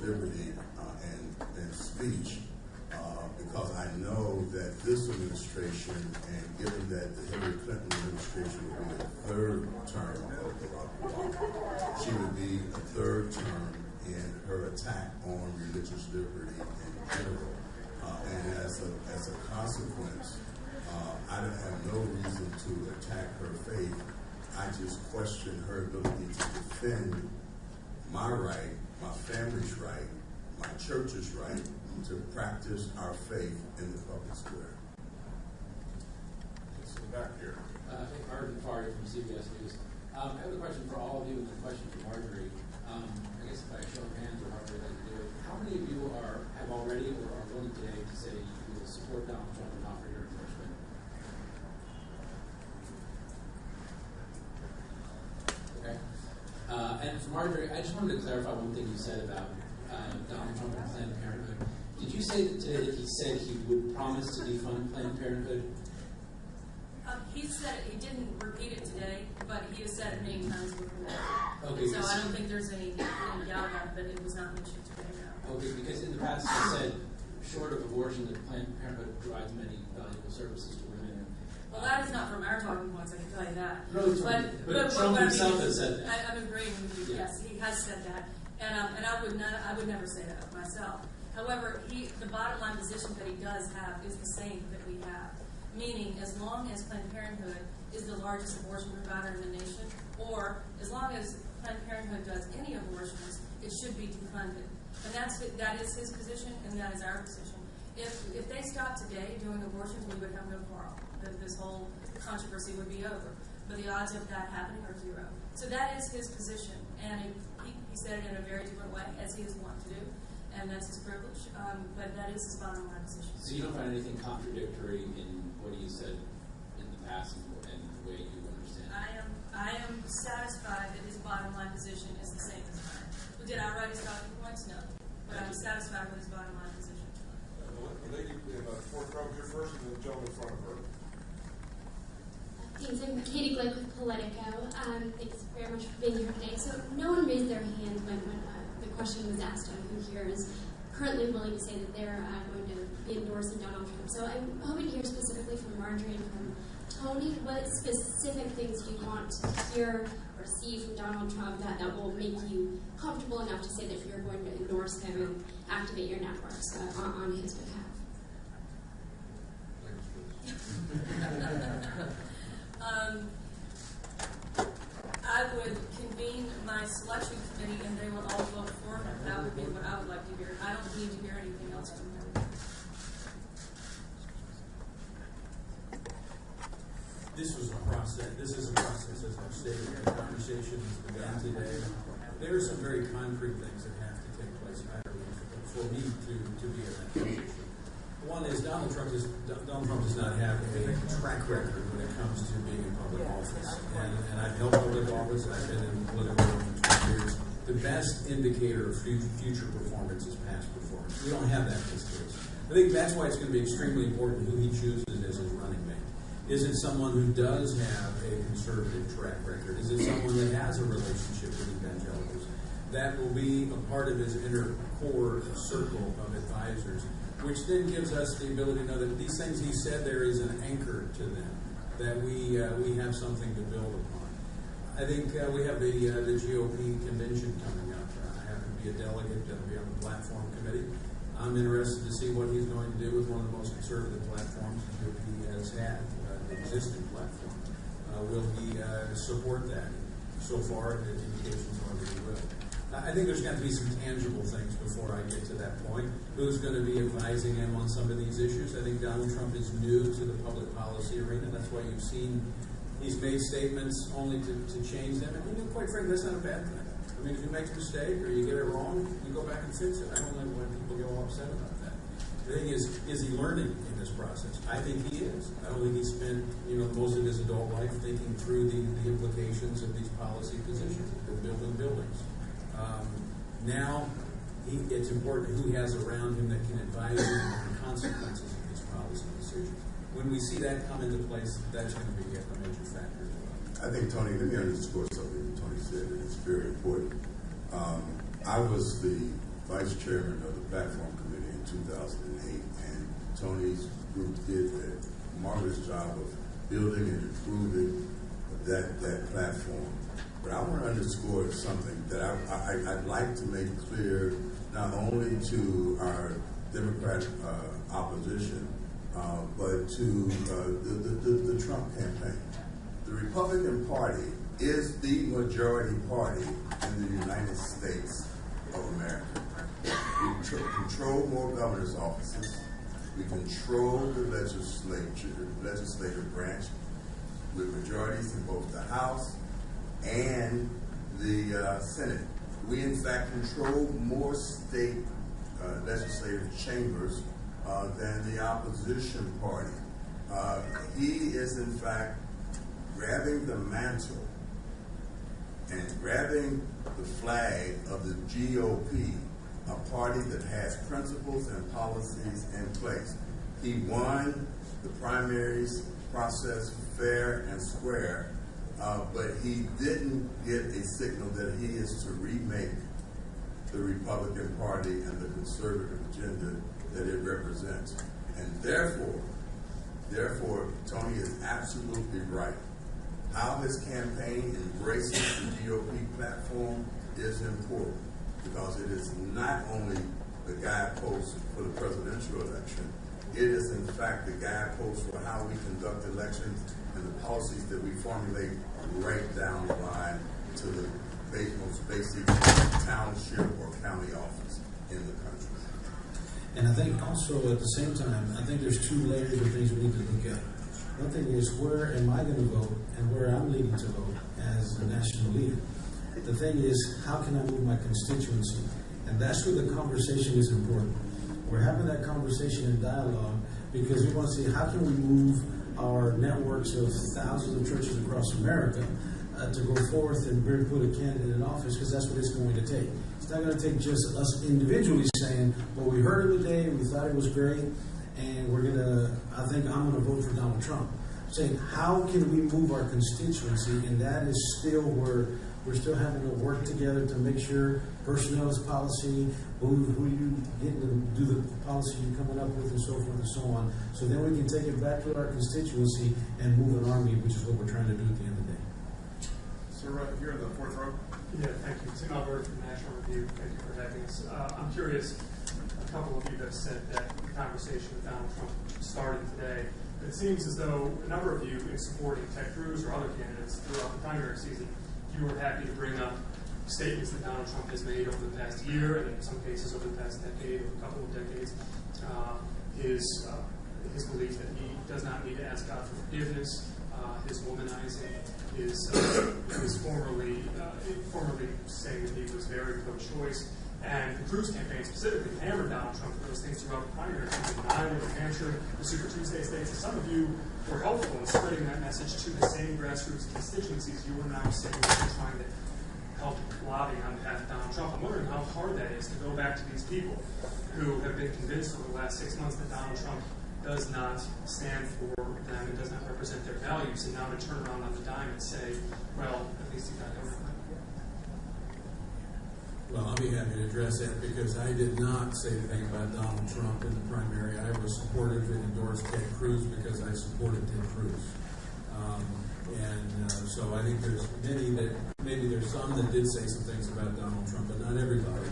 liberty and speech, because I know that this administration, and given that the Hillary Clinton administration would be a third term of Barack Obama, she would be a third term in her attack on religious liberty in general. And as a consequence, I don't have no reason to attack her faith. I just question her ability to defend my right, my family's right, my church's right to practice our faith in the public square. Just in the back here. Arden Farley from CBS News. I have a question for all of you and a question for Marjorie. I guess if I show of hands, or however I'd like to do it, how many of you have already or are willing today to say you will support Donald Trump and offer your endorsement? Okay. And for Marjorie, I just wanted to clarify one thing you said about Donald Trump and Planned Parenthood. Did you say that today that he said he would promise to defund Planned Parenthood? He said it. He didn't repeat it today, but he has said it many times before. Okay. So I don't think there's any doubt about it, but it was not mentioned today, no. Okay, because in the past he said, short of abortion, that Planned Parenthood provides many valuable services to women. Well, that is not from our talking points, I can tell you that. No, but Trump himself has said that. I'm agreeing with you. Yes, he has said that, and I would never say that myself. However, the bottom line position that he does have is the same that we have, meaning as long as Planned Parenthood is the largest abortion provider in the nation, or as long as Planned Parenthood does any abortions, it should be defunded. And that is his position, and that is our position. If they stopped today doing abortions, we would have no quarrel. This whole controversy would be over. But the odds of that happening are zero. So that is his position, and he said it in a very different way, as he is wont to do, and that's his privilege. But that is his bottom line position. So you don't find anything contradictory in what he said in the past and the way you understand it? I am satisfied that his bottom line position is the same as mine. But did I write his talking points? No. But I'm satisfied with his bottom line position. The lady in the fourth row here first, and the gentleman in front of her. Thanks. I'm Katie Glick with Politico. Thanks very much for being here today. So no one raised their hand when the question was asked on who here is currently willing to say that they're going to be endorsing Donald Trump. So I'm hoping to hear specifically from Marjorie and from Tony, what specific things do you want to hear or see from Donald Trump that will make you comfortable enough to say that you're going to endorse him and activate your networks on his behalf? I would convene my selection committee and they will all vote for him. That would be what I would like to hear. I don't need to hear anything else from him. This is a process, as I've stated in the conversation that's begun today. There are some very concrete things that have to take place for me to be in that position. One is Donald Trump does not have a track record when it comes to being in public office. And I've held public office, I've been in political for 20 years. The best indicator of future performance is past performance. We don't have that in this case. I think that's why it's going to be extremely important who he chooses as his running mate. Is it someone who does have a conservative track record? Is it someone that has a relationship with evangelicals? That will be a part of his inner core circle of advisors, which then gives us the ability to know that these things he said, there is an anchor to them, that we have something to build upon. I think we have the GOP convention coming up. I happen to be a delegate to be on the platform committee. I'm interested to see what he's going to do with one of the most conservative platforms the GOP has had, the existing platform. Will he support that? So far, the indications are that he will. I think there's got to be some tangible things before I get to that point. Who's going to be advising him on some of these issues? I think Donald Trump is new to the public policy arena. That's why you've seen he's made statements only to change them. And quite frankly, that's not a bad thing. I mean, if you make a mistake or you get it wrong, you go back and fix it. I don't know when people get all upset about that. The thing is he learning in this process? I think he is. I don't think he spent most of his adult life thinking through the implications of these policy positions, of building buildings. Now, it's important who he has around him that can advise him on the consequences of these policy decisions. When we see that come into place, that's going to be a major factor as well. I think, Tony, let me underscore something that Tony said, and it's very important. I was the vice chairman of the platform committee in 2008, and Tony's group did a marvelous job of building and improving that platform. But I want to underscore something that I'd like to make clear, not only to our Democrat opposition, but to the Trump campaign. The Republican Party is the majority party in the United States of America. We control more governor's offices. We control the legislative branch with majorities in both the House and the Senate. We, in fact, control more state legislative chambers than the opposition party. He is, in fact, grabbing the mantle and grabbing the flag of the GOP, a party that has principles and policies in place. He won the primaries process fair and square, but he didn't get a signal that he is to remake the Republican Party and the conservative agenda that it represents. And therefore, Tony is absolutely right. How his campaign embraces the GOP platform is important, because it is not only the guidepost for the presidential election, it is in fact the guidepost for how we conduct elections and the policies that we formulate right down the line to the most basic township or county office in the country. And I think also at the same time, I think there's two layers of things we need to look at. One thing is, where am I going to vote and where I'm leading to vote as a national leader. The thing is, how can I move my constituency? And that's where the conversation is important. We're having that conversation and dialogue because we want to see how can we move our networks of thousands of churches across America to go forth and put a candidate in office, because that's what it's going to take. It's not going to take just us individually saying, well, we heard it today, we thought it was great, and I think I'm going to vote for Donald Trump. Saying, how can we move our constituency? And that is still where we're still having to work together to make sure personnel is policy, who you getting to do the policy you're coming up with, and so forth and so on. So then we can take it back to our constituency and move an army, which is what we're trying to do at the end of the day. Sir, right here in the fourth row. Yeah, thank you. Tim Albert from National Review. Thank you for having us. I'm curious, a couple of you have said that the conversation with Donald Trump started today. It seems as though a number of you, in supporting Ted Cruz or other candidates throughout the primary season, you were happy to bring up statements that Donald Trump has made over the past year, and in some cases over the past decade or a couple of decades. His belief that he does not need to ask God for forgiveness, his womanizing, his formerly saying that he was very pro-choice. And the Cruz campaign specifically hammered Donald Trump for those things throughout the primary season. Iowa, New Hampshire, the Super Tuesday states. And some of you were helpful in spreading that message to the same grassroots constituencies you are now sitting with and trying to help lobby on behalf of Donald Trump. I'm wondering how hard that is to go back to these people who have been convinced over the last 6 months that Donald Trump does not stand for them and does not represent their values, and now to turn around on the dime and say, well, at least he got everything. Well, I'll be happy to address that, because I did not say anything about Donald Trump in the primary. I was supportive and endorsed Ted Cruz because I supported Ted Cruz. So I think there's maybe there's some that did say some things about Donald Trump, but not everybody.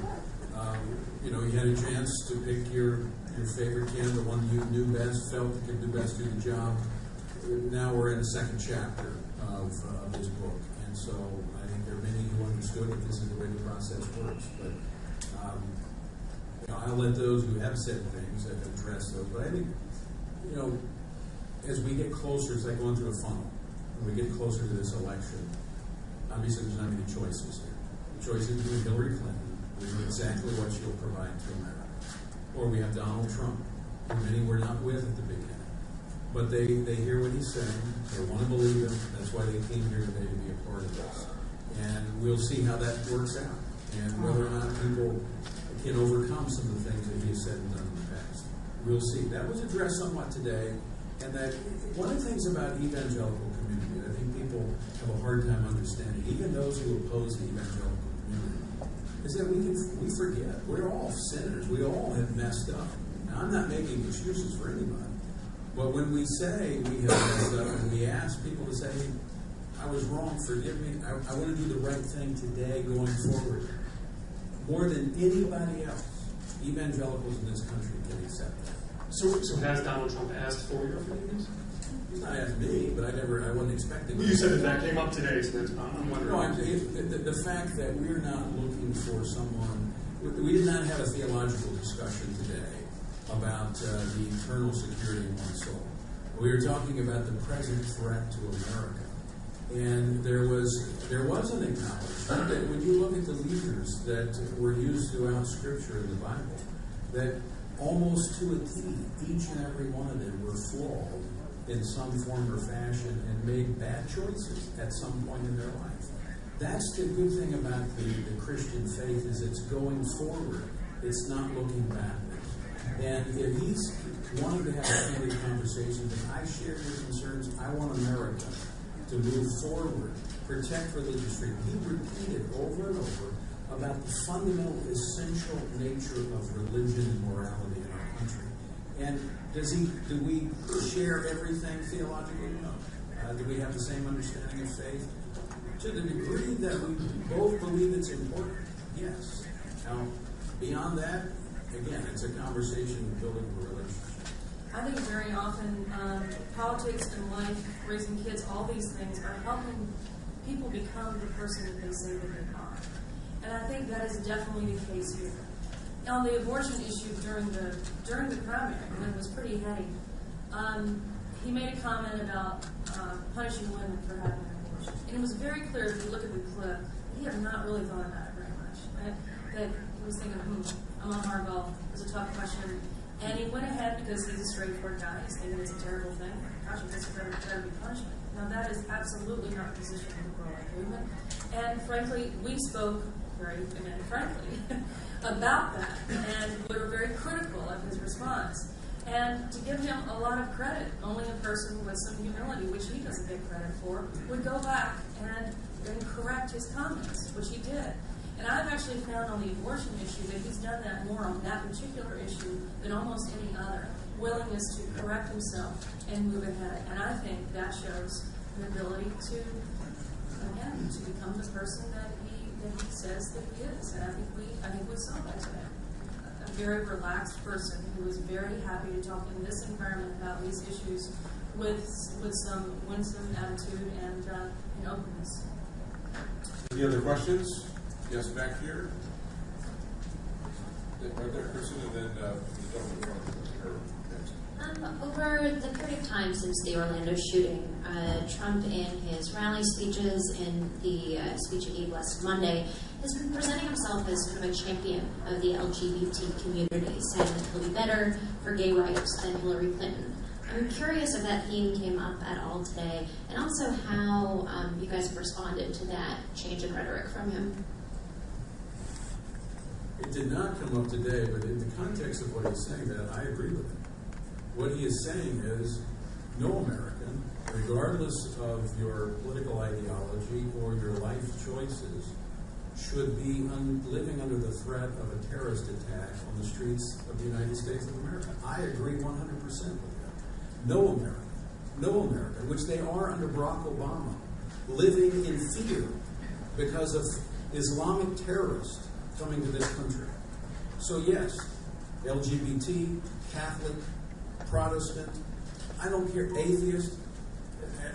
You had a chance to pick your favorite candidate, the one you knew best, felt that could do best do the job. Now we're in the second chapter of his book, and so I think there are many who understood that this is the way the process works. But I'll let those who have said things address those. But I think as we get closer, it's like going through a funnel. When we get closer to this election, obviously there's not many choices here. The choice is between Hillary Clinton, we know exactly what she'll provide to America, or we have Donald Trump, who many were not with at the beginning. But they hear what he's saying, they want to believe him, that's why they came here today to be a part of this. And we'll see how that works out, and whether or not people can overcome some of the things that he has said and done in the past. We'll see. That was addressed somewhat today, and that one of the things about evangelical community that I think people have a hard time understanding, even those who oppose the evangelical community, is that we forget. We're all sinners. We all have messed up. Now, I'm not making excuses for anybody. But when we say we have messed up and we ask people to say, I was wrong, forgive me, I want to do the right thing today going forward, more than anybody else, evangelicals in this country can accept that. So has Donald Trump asked for your forgiveness? He's not asked me, but I wasn't expecting. Well, you said that came up today, so that's, I'm wondering. No, the fact that we're not looking for someone, we did not have a theological discussion today about the eternal security of one's soul. We were talking about the present threat to America. And there was an acknowledgement that when you look at the leaders that were used throughout Scripture in the Bible, that almost to a T, each and every one of them were flawed in some form or fashion and made bad choices at some point in their life. That's the good thing about the Christian faith, is it's going forward. It's not looking backwards. And if he's wanting to have a candid conversation, then I share your concerns. I want America to move forward, protect religious freedom. He repeated over and over about the fundamental, essential nature of religion and morality in our country. And do we share everything theologically? No. Do we have the same understanding of faith? To the degree that we both believe it's important, yes. Now, beyond that, again, it's a conversation building a relationship. I think very often politics and life, raising kids, all these things are helping people become the person that they say that they are. And I think that is definitely the case here. On the abortion issue during the primary, when it was pretty heady, he made a comment about punishing women for having an abortion. And it was very clear, if you look at the clip, he had not really thought about it very much. Right? That he was thinking, I'm on hardball, it was a tough question. And he went ahead because he's a straightforward guy. He's thinking it's a terrible thing. Gosh, it's better be punishment. Now, that is absolutely not the position of the pro-life movement. And frankly, we spoke frankly about that. And we were very critical of his response. And to give him a lot of credit, only a person with some humility, which he doesn't get credit for, would go back and correct his comments, which he did. And I've actually found on the abortion issue that he's done that more on that particular issue than almost any other. Willingness to correct himself and move ahead. And I think that shows an ability to, again, to become the person that he says that he is. And I think we saw that today. A very relaxed person who was very happy to talk in this environment about these issues with some winsome attitude and openness. Any other questions? Yes, back here. Right there, Kristen, and then the gentleman in front of her next. Over the period of time since the Orlando shooting, Trump in his rally speeches and the speech he gave last Monday has been presenting himself as kind of a champion of the LGBT community, saying that he'll be better for gay rights than Hillary Clinton. I'm curious if that theme came up at all today, and also how you guys have responded to that change in rhetoric from him. It did not come up today, but in the context of what he's saying, that I agree with him. What he is saying is, no American, regardless of your political ideology or your life choices, should be living under the threat of a terrorist attack on the streets of the United States of America. I agree 100% with that. No American, which they are under Barack Obama, living in fear because of Islamic terrorists coming to this country. So yes, LGBT, Catholic, Protestant, I don't care, atheist,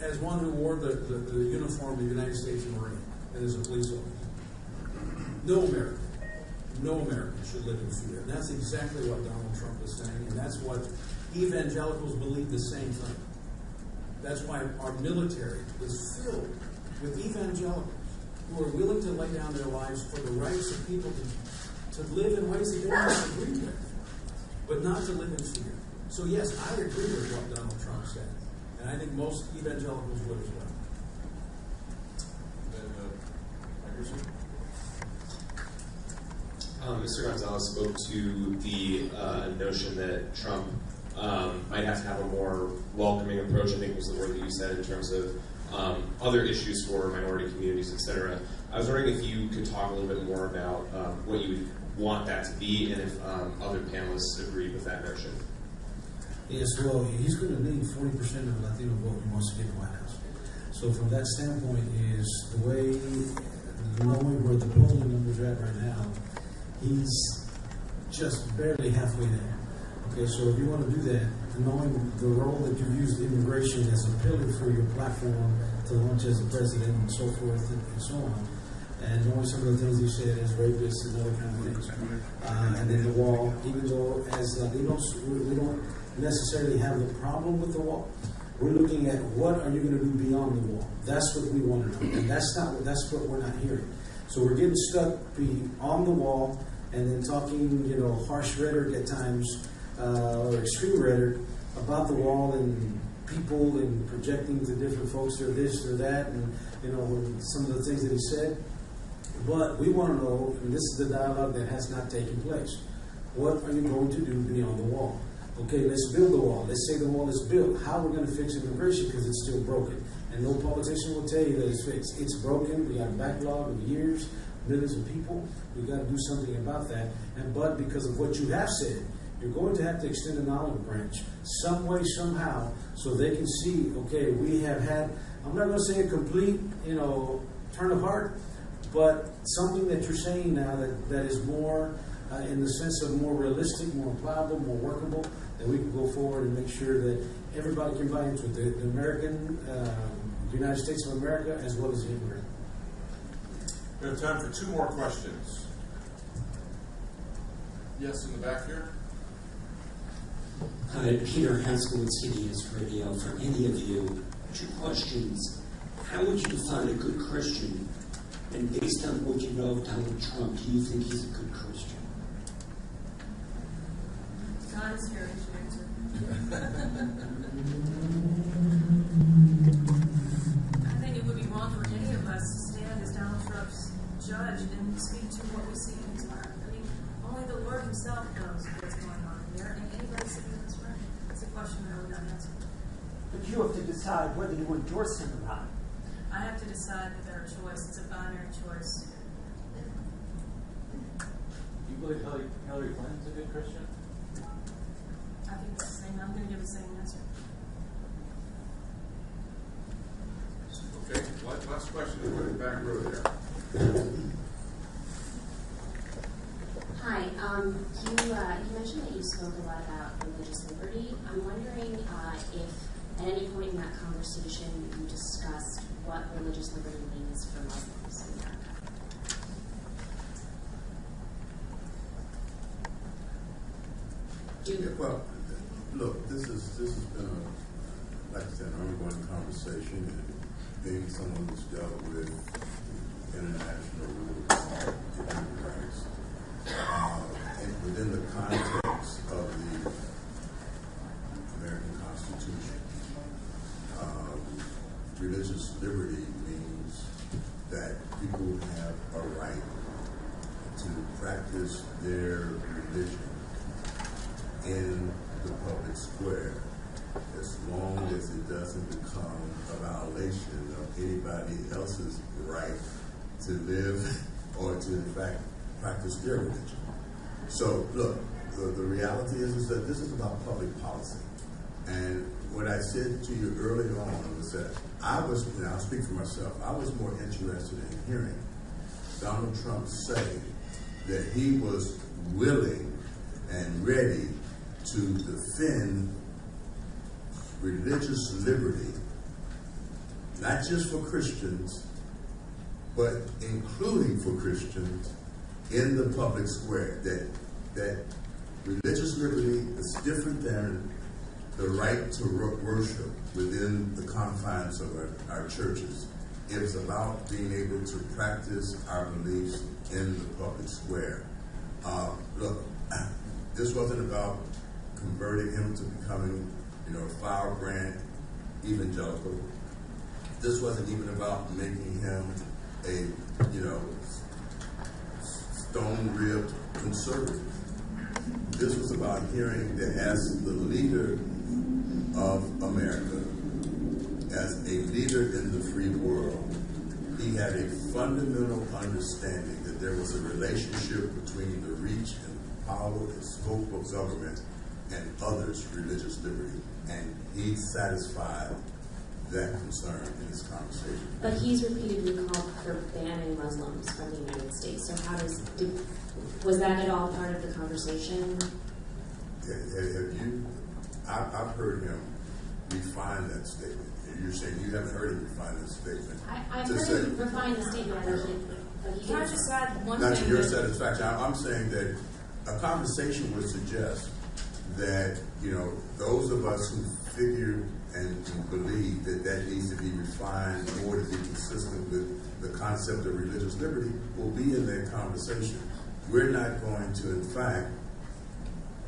as one who wore the uniform of the United States Marine and as a police officer. No American should live in fear. And that's exactly what Donald Trump is saying, and that's what evangelicals believe the same thing. That's why our military is filled with evangelicals who are willing to lay down their lives for the rights of people to live in ways that they don't agree with, but not to live in fear. So yes, I agree with what Donald Trump said, and I think most evangelicals would as well. Mr. Gonzalez spoke to the notion that Trump might have to have a more welcoming approach, I think was the word that you said, in terms of other issues for minority communities, etc. I was wondering if you could talk a little bit more about what you would want that to be, and if other panelists agree with that notion. Yes, well, he's going to need 40% of the Latino vote he wants to get in the White House. So from that standpoint is the way, knowing where the polling numbers are at right now, he's just barely halfway there. Okay, so if you want to do that, knowing the role that you've used immigration as a pillar for your platform to launch as a president and so forth and so on, and knowing some of the things you said as rapists and other kind of things, and then the wall, even though as we don't necessarily have the problem with the wall, we're looking at what are you going to do beyond the wall. That's what we want to know, and that's what we're not hearing. So we're getting stuck on the wall and then talking, harsh rhetoric at times, or extreme rhetoric about the wall and people and projecting to different folks they're this or that, and some of the things that he said. But we want to know, and this is the dialogue that has not taken place. What are you going to do beyond the wall? Okay, let's build the wall. Let's say the wall is built. How are we going to fix immigration because it's still broken? And no politician will tell you that it's fixed. It's broken. We got a backlog of years, millions of people. We've got to do something about that. But because of what you have said, you're going to have to extend an olive branch some way, somehow, so they can see, okay, we have had, I'm not going to say a complete, turn of heart, but something that you're saying now that is more in the sense of more realistic, more pliable, more workable, that we can go forward and make sure that everybody can buy into it, the American, the United States of America, as well as the immigrant. We have time for 2 more questions. Yes, in the back here. Hi, Peter Haskell with CBS Radio. For any of you, 2 questions. How would you define a good Christian? And based on what you know of Donald Trump, do you think he's a good Christian? God is here, you should answer. I think it would be wrong for any of us to stand as Donald Trump's judge and speak to what we see in his heart. I mean, only the Lord himself knows what's going on there, and anybody sitting in this room. It's a question that I would not answer. But you have to decide whether you endorse him or not. I have to decide that they're a choice. It's a binary choice. Do you believe Hillary Clinton's a good Christian? I think it's the same. I'm going to give the same answer. Okay, last question. Go to the back row there. Hi. You mentioned that you spoke a lot about religious liberty. I'm wondering if at any point in that conversation you discussed what religious liberty means for Muslims in America. Well, look, this has been like I said, an ongoing conversation, and being someone who's dealt with international rules of human rights, and within the context of the American Constitution, religious liberty means that people have a right to practice their religion in the public square, as long as it doesn't become a violation of anybody else's right to live or to, in fact, practice their religion. So, look, the reality is that this is about public policy. And what I said to you earlier on was that I'll speak for myself, I was more interested in hearing Donald Trump say that he was willing and ready to defend religious liberty, not just for Christians, but including for Christians in the public square. That religious liberty is different than the right to worship within the confines of our churches. It is about being able to practice our beliefs in the public square. Look, this wasn't about converting him to becoming, a firebrand evangelical. This wasn't even about making him a, stone-ribbed conservative. This was about hearing that as the leader of America, as a leader in the free world, he had a fundamental understanding that there was a relationship between the reach and power and scope of government and others' religious liberty. And he satisfied that concern in his conversation. But he's repeatedly called for banning Muslims from the United States. So was that at all part of the conversation? I've heard him refine that statement. You're saying you haven't heard him refine that statement. I've heard him refine the statement, but he Can I just add one not thing? to your satisfaction. I'm saying that a conversation would suggest that, those of us who figure and believe that that needs to be refined more to be consistent with the concept of religious liberty will be in that conversation. We're not going to, in fact,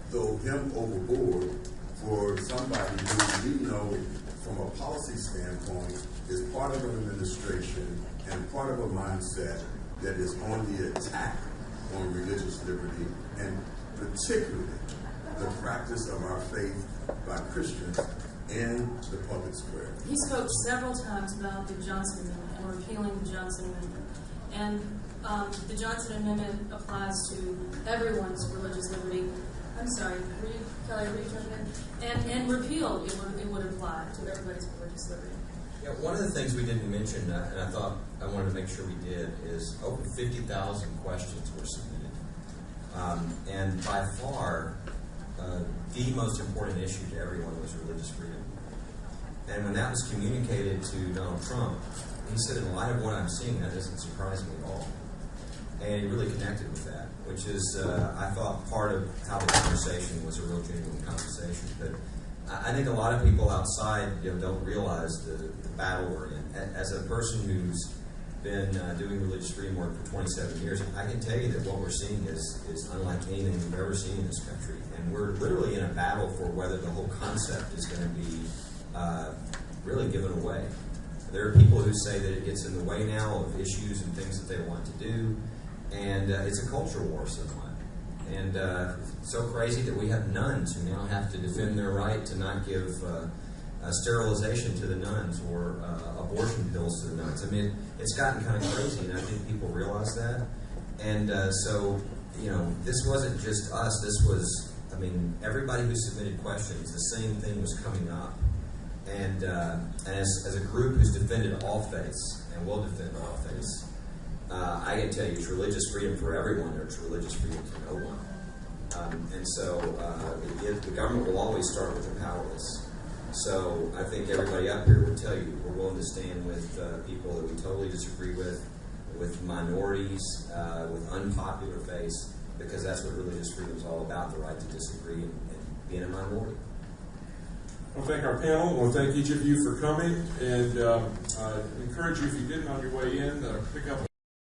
throw him overboard for somebody who we know from a policy standpoint is part of an administration and part of a mindset that is on the attack on religious liberty, and particularly the practice of our faith by Christians in the public square. He spoke several times about the Johnson Amendment and repealing the Johnson Amendment. And the Johnson Amendment applies to everyone's religious liberty. I'm sorry, Kelly, were you trying to? And repeal, it would apply to everybody's religious liberty. Yeah, one of the things we didn't mention, and I thought I wanted to make sure we did, is over 50,000 questions were submitted. And by far, the most important issue to everyone was religious freedom. And when that was communicated to Donald Trump, he said, in light of what I'm seeing, that doesn't surprise me at all. And he really connected with that, which is, I thought, part of how the conversation was a real genuine conversation. But I think a lot of people outside don't realize the battle we're in. As a person who's been doing religious freedom work for 27 years, I can tell you that what we're seeing is unlike anything we've ever seen in this country. And we're literally in a battle for whether the whole concept is going to be really given away. There are people who say that it gets in the way now of issues and things that they want to do, and it's a culture war somewhat. And so crazy that we have nuns who now have to defend their right to not give sterilization to the nuns or abortion pills to the nuns. I mean, it's gotten kind of crazy, and I think people realize that. And so, this wasn't just us. This was, everybody who submitted questions, the same thing was coming up. And as a group who's defended all faiths and will defend all faiths, I can tell you it's religious freedom for everyone, or it's religious freedom for no one. And so the government will always start with the powerless. So I think everybody up here will tell you we're willing to stand with people that we totally disagree with minorities, with unpopular faiths, because that's what religious freedom is all about, the right to disagree and being a minority. I want to thank our panel. I want to thank each of you for coming, and I encourage you, if you didn't on your way in, pick up